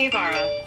Guevara.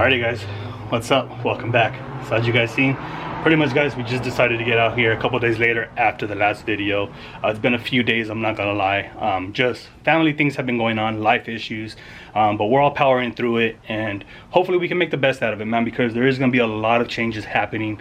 Alrighty guys, what's up? Welcome back. So as you guys seen, pretty much guys, we just decided to get out here a couple days later after the last video. It's been a few days, I'm not gonna lie. Just family things have been going on, life issues, but we're all powering through it, and hopefully we can make the best out of it, man, because there is gonna be a lot of changes happening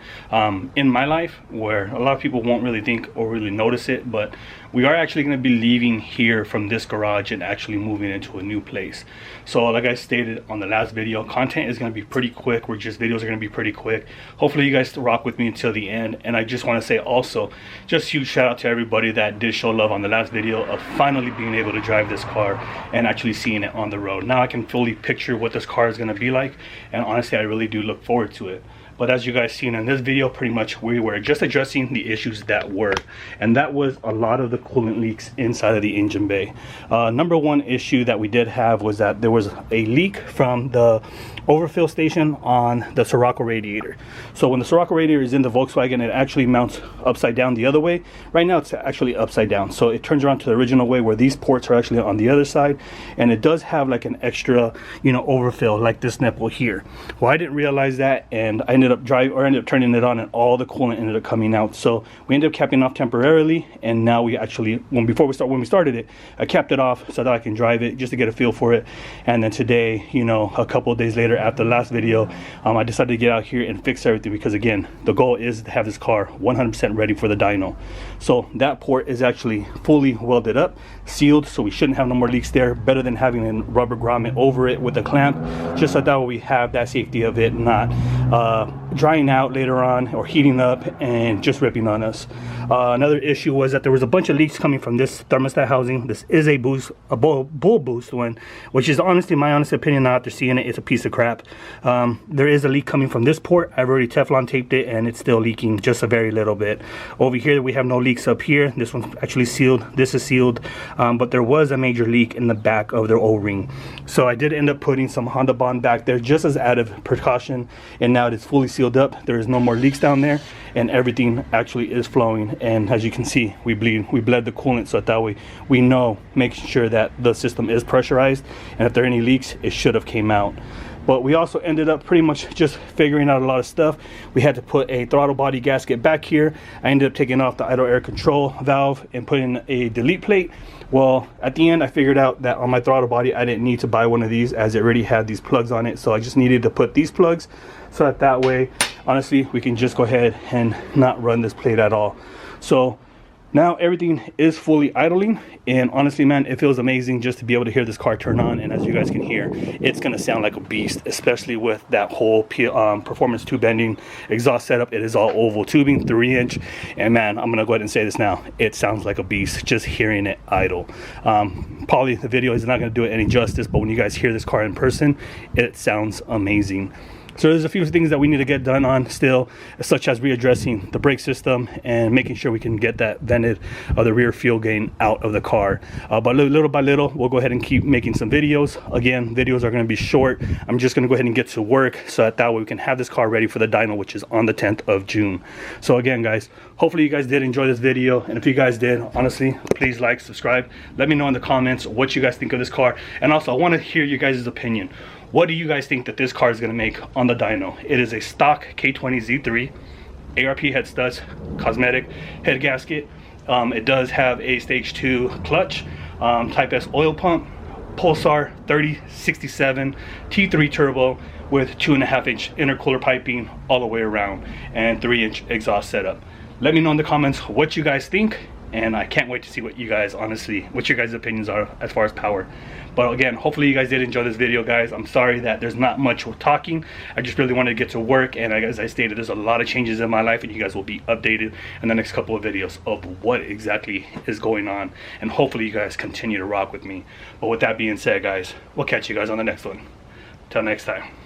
in my life where a lot of people won't really think or really notice it, but we are actually going to be leaving here from this garage and actually moving into a new place. So like I stated on the last video, content is going to be pretty quick. Videos are going to be pretty quick. Hopefully you guys rock with me until the end. And I just want to say also, just huge shout out to everybody that did show love on the last video of finally being able to drive this car and actually seeing it on the road. Now I can fully picture what this car is going to be like, and honestly I really do look forward to it. But as you guys seen in this video, pretty much we were just addressing the issues that were, and that was a lot of the coolant leaks inside of the engine bay. Number one issue that we did have was that there was a leak from the overfill station on the Sirocco radiator. So when the Sirocco radiator is in the Volkswagen, it actually mounts upside down the other way. Right now it's actually upside down, so it turns around to the original way where these ports are actually on the other side, and it does have like an extra, you know, overfill like this nipple here. Well, I didn't realize that, and I ended up turning it on, and all the coolant ended up coming out. So we ended up capping off temporarily, and now we actually, when we started it, I capped it off so that I can drive it just to get a feel for it. And then today, you know, a couple of days later after the last video, I decided to get out here and fix everything, because again, the goal is to have this car 100% ready for the dyno. So that port is actually fully welded up, sealed, so we shouldn't have no more leaks there. Better than having a rubber grommet over it with a clamp, just so that way we have that safety of it not drying out later on or heating up and just ripping on us. Another issue was that there was a bunch of leaks coming from this thermostat housing. This is a bull boost one, which is honestly, my honest opinion, not after seeing it, it's a piece of crap. There is a leak coming from this port. I've already Teflon taped it, and it's still leaking just a very little bit. Over here we have no leaks up here. This one's actually sealed, this is sealed, but there was a major leak in the back of their O-ring. So I did end up putting some Honda Bond back there just as added precaution, and now it is fully sealed up. There is no more leaks down there, and everything actually is flowing. And as you can see, we bled the coolant, so that way we know, making sure that the system is pressurized, and if there are any leaks, it should have came out. But we also ended up pretty much just figuring out a lot of stuff. We had to put a throttle body gasket back here. I ended up taking off the idle air control valve and putting a delete plate. Well, at the end I figured out that on my throttle body I didn't need to buy one of these, as it already had these plugs on it. So I just needed to put these plugs, so that way honestly we can just go ahead and not run this plate at all. So now everything is fully idling, and honestly, man, it feels amazing just to be able to hear this car turn on. And as you guys can hear, it's gonna sound like a beast, especially with that whole performance tube bending exhaust setup. It is all oval tubing, 3-inch, and man, I'm gonna go ahead and say this now, it sounds like a beast just hearing it idle. Probably the video is not gonna do it any justice, but when you guys hear this car in person, it sounds amazing. So there's a few things that we need to get done on still, such as readdressing the brake system and making sure we can get that vented the rear fuel gain out of the car. But little by little, we'll go ahead and keep making some videos. Again, videos are going to be short. I'm just going to go ahead and get to work, so that way we can have this car ready for the dyno, which is on the 10th of June. So again, guys, hopefully you guys did enjoy this video, and if you guys did, honestly, please like, subscribe. Let me know in the comments what you guys think of this car, and also I want to hear you guys' opinion. What do you guys think that this car is going to make on the dyno? It is a stock K20 Z3, ARP head studs, cosmetic head gasket. It does have a stage 2 clutch, Type S oil pump, Pulsar 3067 T3 turbo with 2.5-inch intercooler piping all the way around, and 3-inch exhaust setup. Let me know in the comments what you guys think, and I can't wait to see what you guys, honestly, what your guys' opinions are as far as power. But again, hopefully you guys did enjoy this video, guys. I'm sorry that there's not much talking. I just really wanted to get to work, and as I stated, there's a lot of changes in my life, and you guys will be updated in the next couple of videos of what exactly is going on, and hopefully you guys continue to rock with me. But with that being said, guys, we'll catch you guys on the next one. Till next time.